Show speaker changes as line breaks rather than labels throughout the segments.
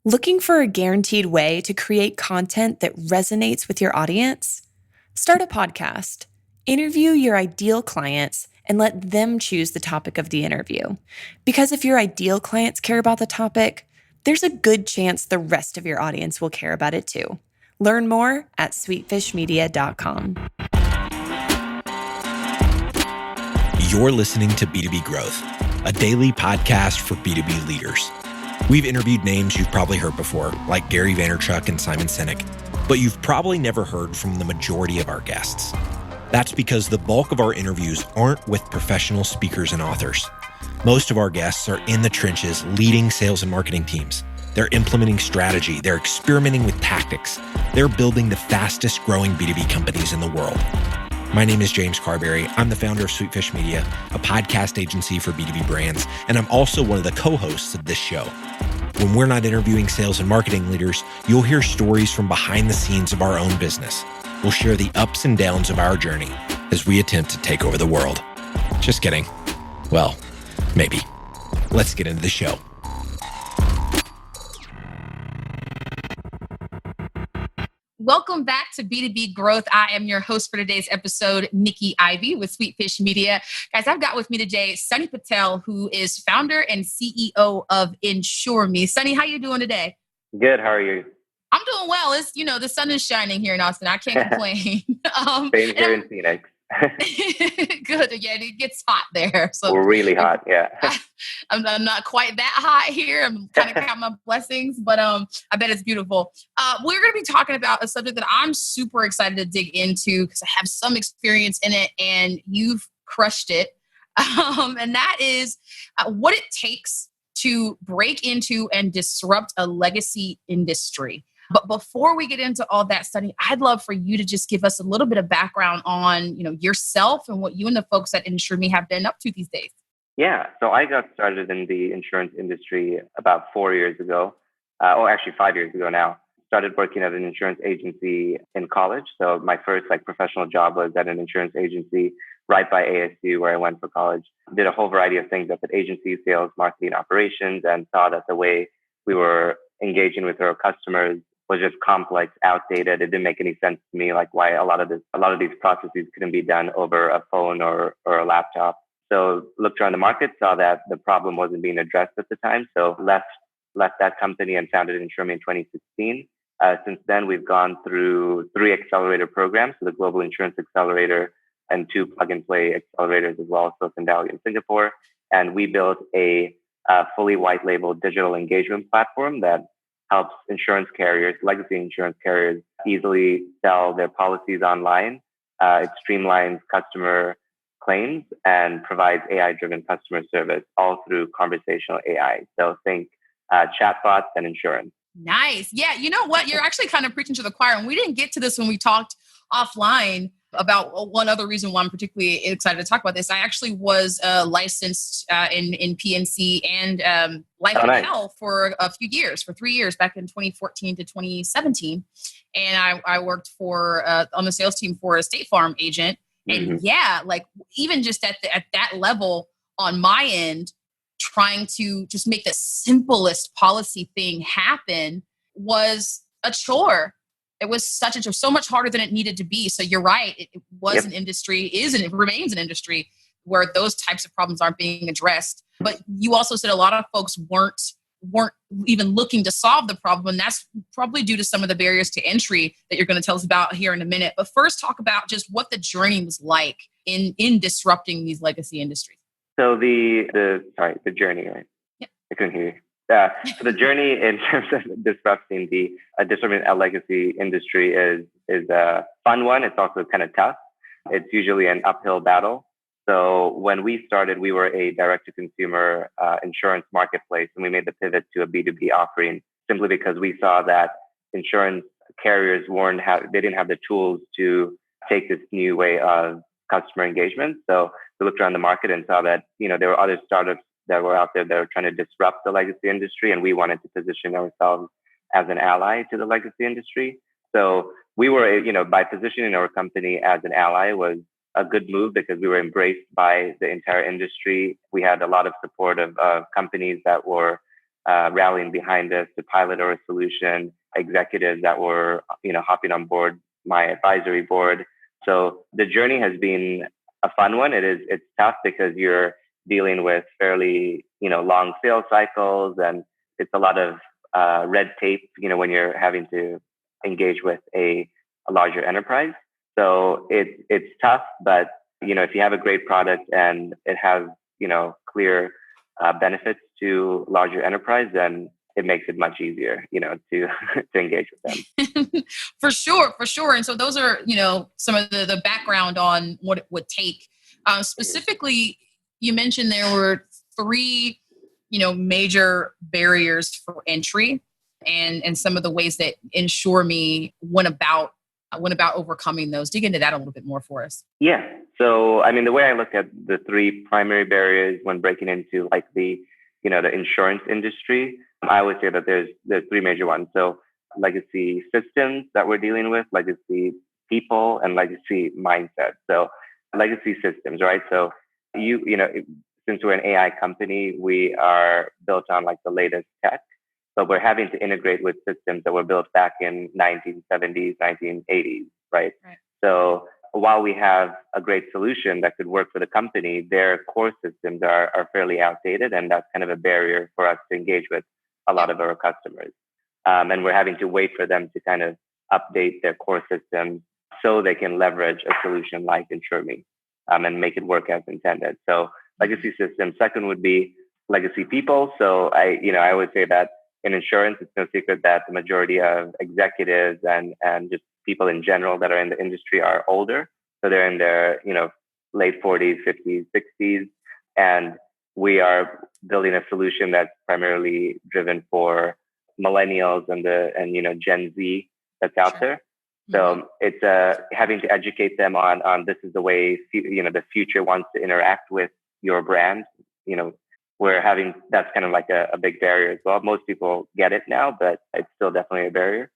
Looking for a guaranteed way to create content that resonates with your audience? Start a podcast. Interview your ideal clients and let them choose the topic of the interview. Because if your ideal clients care about the topic, there's a good chance the rest of your audience will care about it too. Learn more at sweetfishmedia.com.
You're listening to B2B Growth, a daily podcast for B2B leaders. We've interviewed names you've probably heard before, like Gary Vaynerchuk and Simon Sinek, but you've probably never heard from the majority of our guests. That's because the bulk of our interviews aren't with professional speakers and authors. Most of our guests are in the trenches leading sales and marketing teams. They're implementing strategy. They're experimenting with tactics. They're building the fastest growing B2B companies in the world. My name is James Carberry. I'm the founder of Sweetfish Media, a podcast agency for B2B brands, and I'm also one of the co-hosts of this show. When we're not interviewing sales and marketing leaders, you'll hear stories from behind the scenes of our own business. We'll share the ups and downs of our journey as we attempt to take over the world. Just kidding. Well, maybe. Let's get into the show.
Welcome back to B2B Growth. I am your host for today's episode, Nikki Ivy with Sweetfish Media. Guys, I've got with me today Sonny Patel, who is founder and CEO of Insurmi. Sonny, how you doing today?
Good. How are you?
I'm doing well. It's, the sun is shining here in Austin. I can't complain.
Same here in Phoenix.
Good. Yeah, it gets hot there. So
we're really hot. Yeah.
I'm not quite that hot here. I'm kind of counting my blessings, but I bet it's beautiful. We're going to be talking about a subject that I'm super excited to dig into because I have some experience in it and you've crushed it. And that is what it takes to break into and disrupt a legacy industry. But before we get into all that study, I'd love for you to just give us a little bit of background on, yourself and what you and the folks at Insurmi have been up to these days.
Yeah. So I got started in the insurance industry about 4 years ago. Actually 5 years ago now. Started working at an insurance agency in college. So my first professional job was at an insurance agency right by ASU where I went for college. Did a whole variety of things up at agency, sales, marketing, operations, and saw that the way we were engaging with our customers was just complex, outdated. It didn't make any sense to me, why a lot of these processes couldn't be done over a phone or a laptop. So looked around the market, saw that the problem wasn't being addressed at the time. So left that company and founded Insurmi in 2016. Since then, we've gone through 3 accelerator programs, so the Global Insurance Accelerator and 2 plug-and-play accelerators as well, Silicon Valley and Singapore. And we built a fully white-labeled digital engagement platform that helps insurance carriers, legacy insurance carriers, easily sell their policies online. It streamlines customer claims and provides AI-driven customer service, all through conversational AI. So think chatbots and insurance.
Nice. Yeah, you know what? You're actually kind of preaching to the choir. And we didn't get to this when we talked offline about one other reason why I'm particularly excited to talk about this. I actually was licensed in PNC and life and health for a few years, for 3 years, back in 2014 to 2017. And I worked on the sales team for a State Farm agent.
Mm-hmm.
And yeah, even just at that level on my end, trying to just make the simplest policy thing happen was a chore. It was so much harder than it needed to be. So you're right. It was an industry, it remains an industry where those types of problems aren't being addressed. But you also said a lot of folks weren't even looking to solve the problem. And that's probably due to some of the barriers to entry that you're going to tell us about here in a minute. But first, talk about just what the journey was like in disrupting these legacy industries.
So the journey, right?
Yeah.
I couldn't hear you. So the journey in terms of disrupting a legacy industry is a fun one. It's also kind of tough. It's usually an uphill battle. So when we started, we were a direct-to-consumer insurance marketplace, and we made the pivot to a B2B offering simply because we saw that insurance carriers didn't have the tools to take this new way of customer engagement. So we looked around the market and saw that there were other startups that were out there that were trying to disrupt the legacy industry, and we wanted to position ourselves as an ally to the legacy industry. So we were, by positioning our company as an ally was a good move because we were embraced by the entire industry. We had a lot of support of companies that were rallying behind us to pilot our solution, executives that were, hopping on board my advisory board. So the journey has been a fun one. It's tough because you're dealing with fairly, long sales cycles, and it's a lot of red tape, when you're having to engage with a larger enterprise. So it's tough, but if you have a great product and it has clear benefits to larger enterprise, then it makes it much easier, to to engage with
them. For sure. And so those are some of the background on what it would take. Specifically, you mentioned there were 3 major barriers for entry, and some of the ways that Insurmi went about overcoming those. Dig into that a little bit more for us.
Yeah. So, the way I look at the 3 primary barriers when breaking into like the insurance industry, I would say that there's 3 major ones. So legacy systems that we're dealing with, legacy people, and legacy mindset. So legacy systems, right? So since we're an AI company, we are built on like the latest tech. So we're having to integrate with systems that were built back in 1970s, 1980s, right? So while we have a great solution that could work for the company, their core systems are fairly outdated, and that's kind of a barrier for us to engage with a lot of our customers. And we're having to wait for them to kind of update their core systems so they can leverage a solution like Insurmi and make it work as intended. So legacy systems. Second would be legacy people. So I would say that in insurance, it's no secret that the majority of executives and just people in general that are in the industry are older. So they're in their, late 40s, 50s, 60s. And we are building a solution that's primarily driven for millennials and Gen Z that's out there. So it's having to educate them on this is the way, the future wants to interact with your brand. That's kind of like a big barrier as well. Most people get it now, but it's still definitely a barrier.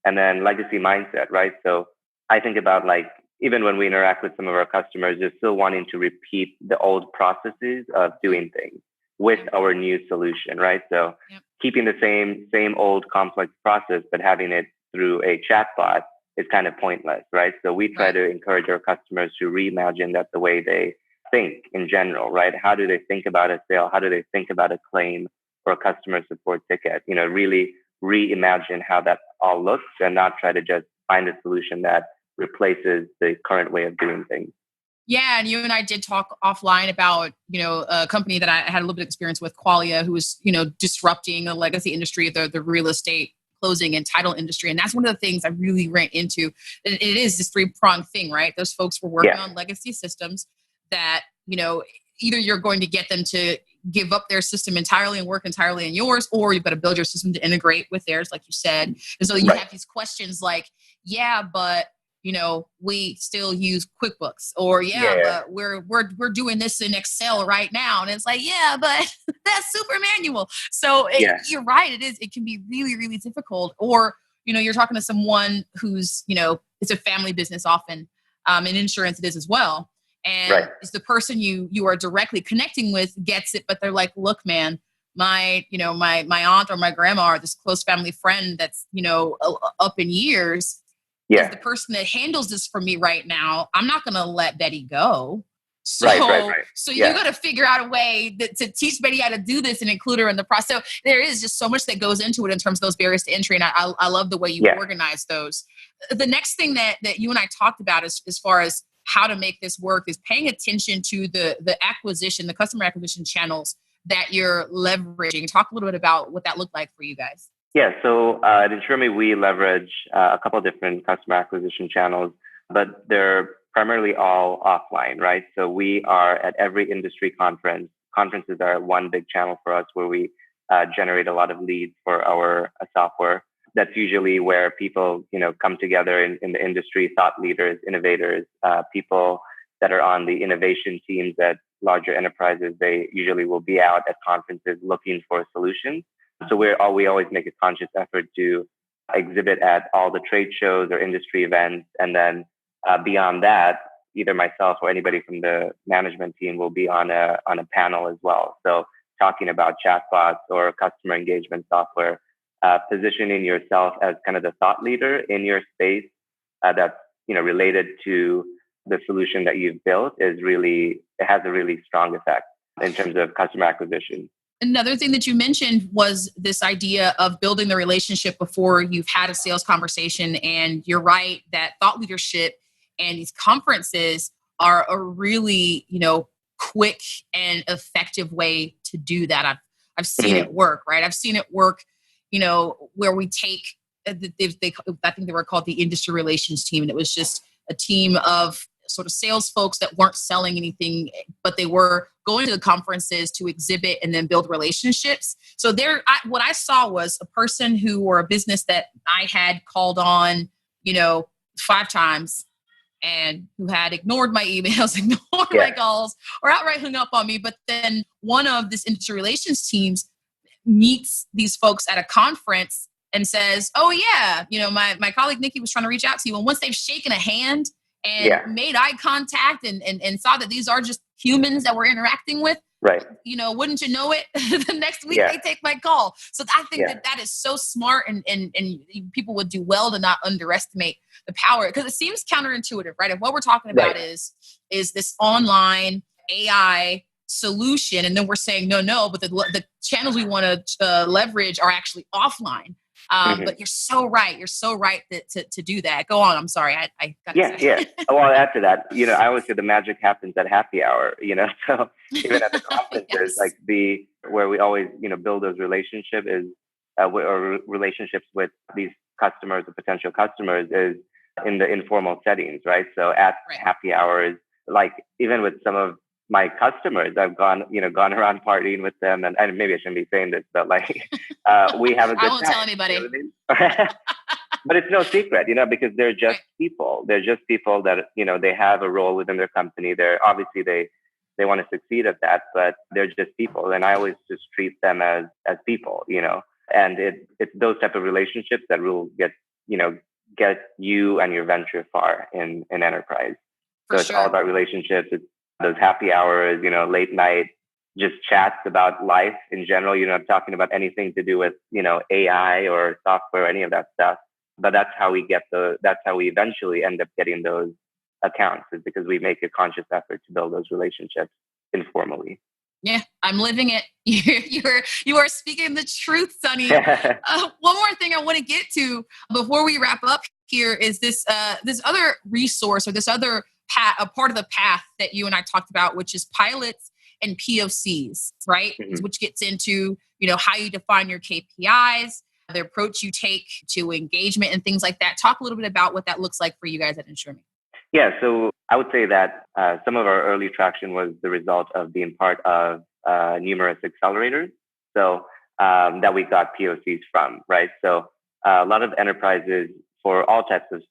And then legacy mindset, right? So I think about like, even when we interact with some of our customers, they're still wanting to repeat the old processes of doing things with our new solution, right? So keeping the same old complex process, but having it through a chatbot is kind of pointless, right? So we try to encourage our customers to reimagine that the way they think in general, right? How do they think about a sale? How do they think about a claim or a customer support ticket? Really reimagine how that all looks and not try to just find a solution that replaces the current way of doing things.
Yeah, and you and I did talk offline about, a company that I had a little bit of experience with, Qualia, who was, disrupting the legacy industry, the real estate closing and title industry. And that's one of the things I really ran into. It is this 3-pronged thing, right? Those folks were working on legacy systems that, either you're going to get them to give up their system entirely and work entirely in yours, or you've got to build your system to integrate with theirs, like you said. And so you have these questions like, but we still use QuickBooks, or but we're doing this in Excel right now. And it's like, but that's super manual. So you're right. It can be really, really difficult. Or, you're talking to someone who's, it's a family business often. In insurance it is as well. And it's the person you are directly connecting with gets it, but they're like, look, man, my aunt or my grandma or this close family friend that's, up in years is the person that handles this for me right now. I'm not going to let Betty go. So, so you got to figure out a way to teach Betty how to do this and include her in the process. So there is just so much that goes into it in terms of those barriers to entry. And I love the way you organize those. The next thing that you and I talked about is, as far as how to make this work, is paying attention to the customer acquisition channels that you're leveraging. Talk a little bit about what that looked like for you guys.
Yeah, so at Insurmi, we leverage a couple of different customer acquisition channels, but they're primarily all offline, right? So we are at every industry conference. Conferences are one big channel for us where we generate a lot of leads for our software. That's usually where people, come together in the industry, thought leaders, innovators, people that are on the innovation teams at larger enterprises. They usually will be out at conferences looking for solutions. So we always make a conscious effort to exhibit at all the trade shows or industry events. And then beyond that, either myself or anybody from the management team will be on a panel as well. So talking about chatbots or customer engagement software, positioning yourself as kind of the thought leader in your space that's related to the solution that you've built it has a really strong effect in terms of customer acquisition.
Another thing that you mentioned was this idea of building the relationship before you've had a sales conversation. And you're right that thought leadership and these conferences are a really, quick and effective way to do that. I've seen it work, right? I've seen it work, where we take, I think they were called the industry relations team. And it was just a team of sort of sales folks that weren't selling anything, but they were going to the conferences to exhibit and then build relationships. So what I saw was a person or a business that I had called on, 5 times, and who had ignored my emails, ignored my calls, or outright hung up on me. But then one of this industry relations teams meets these folks at a conference and says, "Oh yeah, my colleague Nikki was trying to reach out to you." And once they've shaken a hand and made eye contact and saw that these are just humans that we're interacting with,
right?
Wouldn't you know it? The next week they take my call. So I think that is so smart, and people would do well to not underestimate the power, because it seems counterintuitive, right? If what we're talking about is this online AI solution, and then we're saying no, but the channels we want to leverage are actually offline. But you're so right. You're so right to do that. Go on. I'm sorry. I got to say.
Well, after that, I always say the magic happens at happy hour, so even at the conferences, like where we always, build those relationships or relationships with these customers or potential customers is in the informal settings, right? So at happy hours, like even with some of my customers, I've gone around partying with them, and maybe I shouldn't be saying this, but we have a good time.
I won't tell anybody.
But it's no secret, because they're just people. They're just people that, they have a role within their company. They're obviously they want to succeed at that, but they're just people. And I always just treat them as people, and it's those type of relationships that will get you and your venture far in enterprise. So it's all about relationships. It's those happy hours, late night, just chats about life in general. You're not talking about anything to do with, AI or software, any of that stuff. But that's how we eventually end up getting those accounts, is because we make a conscious effort to build those relationships informally.
Yeah, I'm living it. You are speaking the truth, Sonny. One more thing I want to get to before we wrap up here is this other resource, or this other a part of the path that you and I talked about, which is pilots and POCs, right? Mm-hmm. Which gets into, how you define your KPIs, the approach you take to engagement and things like that. Talk a little bit about what that looks like for you guys at Insurmi.
Yeah, so I would say that some of our early traction was the result of being part of numerous accelerators. So that we got POCs from, right? So a lot of enterprises, for all types of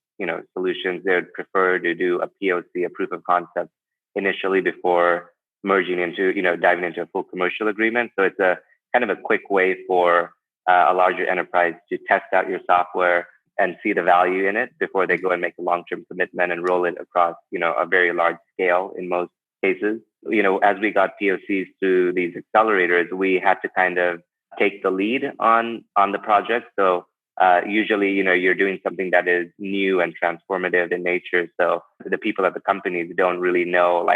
solutions, they would prefer to do a POC, a proof of concept, initially before merging into, diving into a full commercial agreement. So it's a kind of a quick way for a larger enterprise to test out your software and see the value in it before they go and make a long-term commitment and roll it across, a very large scale in most cases. As we got POCs through these accelerators, we had to kind of take the lead on the project. So usually, you're doing something that is new and transformative in nature. So the people at the companies don't really know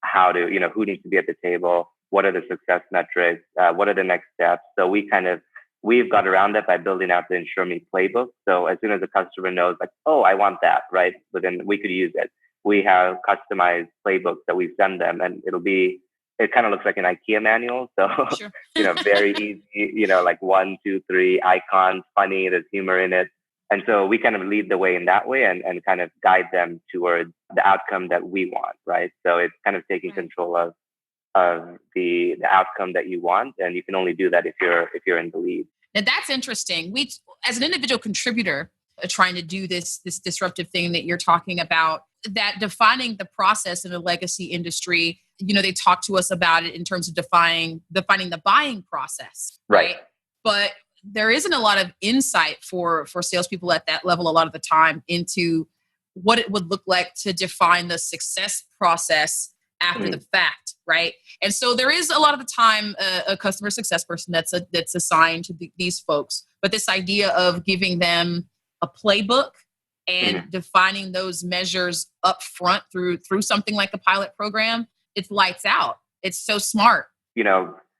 how to, who needs to be at the table, what are the success metrics, what are the next steps. So we've got around that by building out the Insurmi playbook. So as soon as the customer knows, oh, I want that, right? But then we could use it. We have customized playbooks that we send them, and it kind of looks like an IKEA manual. So,
sure.
Very easy, 1, 2, 3 icons, funny, there's humor in it. And so we kind of lead the way in that way and kind of guide them towards the outcome that we want, right? So it's kind of taking control of the outcome that you want. And you can only do that if you're in the lead.
Now that's interesting. We, as an individual contributor, trying to do this disruptive thing that you're talking about, that defining the process in a legacy industry, they talk to us about it in terms of defining the buying process, right? But there isn't a lot of insight for salespeople at that level a lot of the time into what it would look like to define the success process after the fact, right? And so there is a lot of the time a customer success person that's assigned to these folks. But this idea of giving them a playbook and defining those measures up front through something like a pilot program, it's lights out. It's so smart.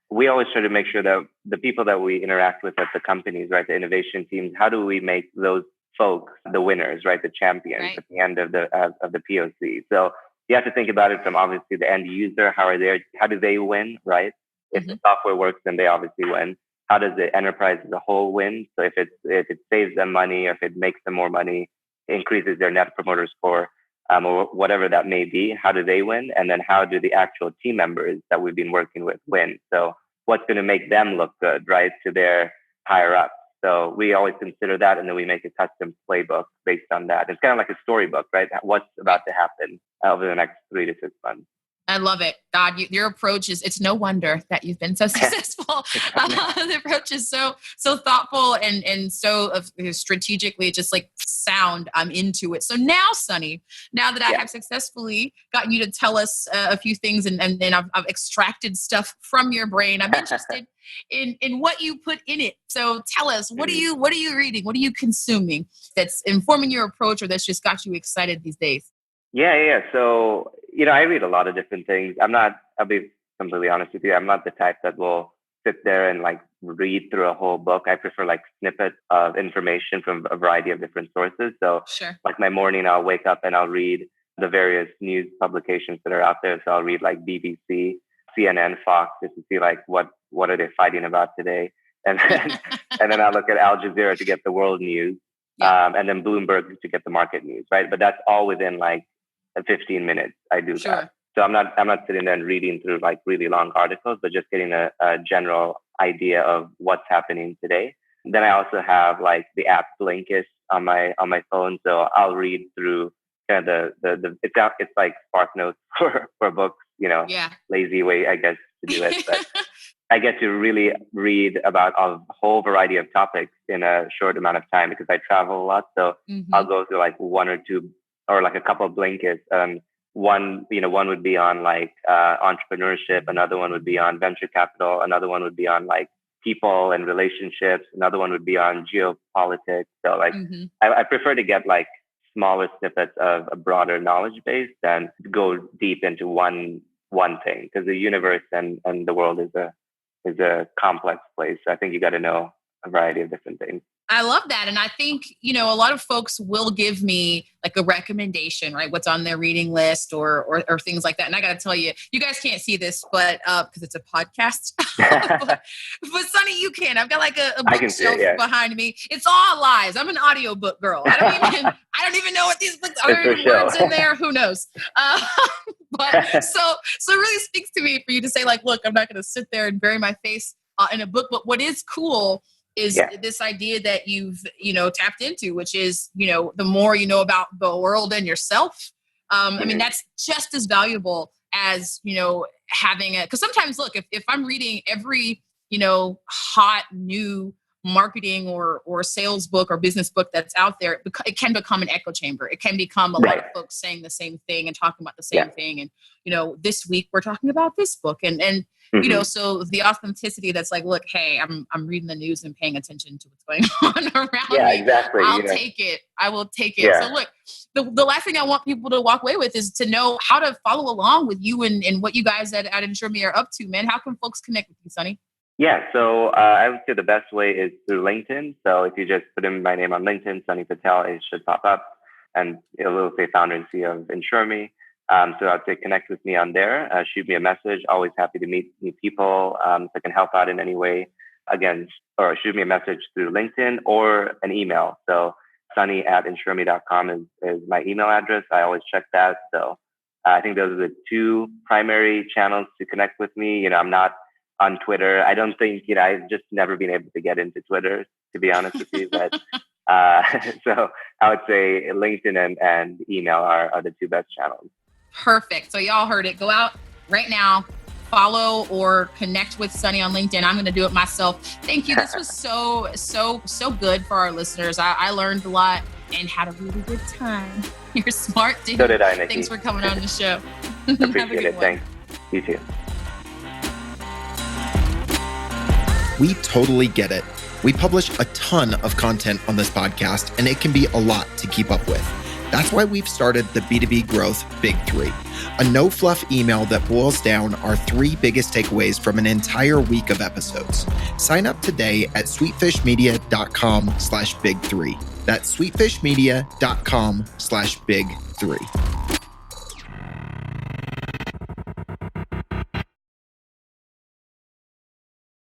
We always try to make sure that the people that we interact with at the companies, right, the innovation teams, how do we make those folks the winners, right, the champions at the end of the POC? So you have to think about it from obviously the end user. How do they win, right? If the software works, then they obviously win. How does the enterprise as a whole win? So if it saves them money, or if it makes them more money, increases their net promoter score, or whatever that may be, how do they win? And then how do the actual team members that we've been working with win? So what's going to make them look good, right, to their higher ups? So we always consider that, and then we make a custom playbook based on that. It's kind of like a storybook, right? What's about to happen over the next 3 to 6 months.
I love it. God, your approach it's no wonder that you've been so successful. The approach is so thoughtful and so strategically just like sound. I'm into it. So now, Sonny, now that I have successfully gotten you to tell us a few things and I've extracted stuff from your brain, I'm interested in what you put in it. So tell us, what are you reading? What are you consuming that's informing your approach or that's just got you excited these days?
Yeah. So, I read a lot of different things. I'll be completely honest with you, I'm not the type that will sit there and like read through a whole book. I prefer like snippets of information from a variety of different sources. So like my morning, I'll wake up and I'll read the various news publications that are out there. So I'll read like BBC, CNN, Fox, just to see like what are they fighting about today. And then I'll look at Al Jazeera to get the world news. And then Bloomberg to get the market news, right? But that's all within like 15 minutes. I do that. So I'm not sitting there and reading through like really long articles, but just getting a general idea of what's happening today. Then I also have like the app Blinkist on my phone, so I'll read through kind of it's like Spark Notes for books, lazy way I guess to do it, but I get to really read about a whole variety of topics in a short amount of time because I travel a lot. So I'll go through like one or two or like a couple of Blinkists. One would be on like entrepreneurship. Another one would be on venture capital. Another one would be on like people and relationships. Another one would be on geopolitics. So like I prefer to get like smaller snippets of a broader knowledge base than go deep into one thing, because the universe and the world is a complex place. So I think you got to know a variety of different things.
I love that. And I think, a lot of folks will give me like a recommendation, right? What's on their reading list or things like that. And I got to tell you, you guys can't see this, but because it's a podcast, but Sonny, you can. I've got like a bookshelf behind me. It's all lies. I'm an audiobook girl. I don't even know what these books are. Words in there. Who knows? But so it really speaks to me for you to say like, look, I'm not going to sit there and bury my face in a book. But what is cool is this idea that you've, tapped into, which is, the more you know about the world and yourself. I mean, that's just as valuable as, having because sometimes, look, if I'm reading every, hot new marketing or sales book or business book that's out there, it can become an echo chamber. It can become a lot of folks saying the same thing and talking about the same thing. And, this week we're talking about this book and so the authenticity that's like, look, hey, I'm reading the news and paying attention to what's going on around me.
Yeah, exactly.
I'll take it. I will take it. Yeah. So look, the last thing I want people to walk away with is to know how to follow along with you and what you guys at Insurmi are up to, man. How can folks connect with you, Sonny?
Yeah, so I would say the best way is through LinkedIn. So if you just put in my name on LinkedIn, Sonny Patel, it should pop up, and it will say founder and CEO of Insurmi. So I'd say connect with me on there. Shoot me a message. Always happy to meet new people. If I can help out in any way, again, or shoot me a message through LinkedIn or an email. So sonny@insurmi.com is my email address. I always check that. So I think those are the two primary channels to connect with me. I'm not on Twitter. I don't think, I've just never been able to get into Twitter, to be honest with you. But so I would say LinkedIn and email are the two best channels.
Perfect. So y'all heard it. Go out right now, follow or connect with Sonny on LinkedIn. I'm going to do it myself. Thank you. This was so good for our listeners. I learned a lot. and had a really good time. You're smart, dude.
So did I, Nikki.
Thanks for coming on the show.
Appreciate it. Thanks. You too.
We totally get it. We publish a ton of content on this podcast, and it can be a lot to keep up with. That's why we've started the B2B Growth Big Three, a no-fluff email that boils down our 3 biggest takeaways from an entire week of episodes. Sign up today at sweetfishmedia.com/big3. That's sweetfishmedia.com/big3.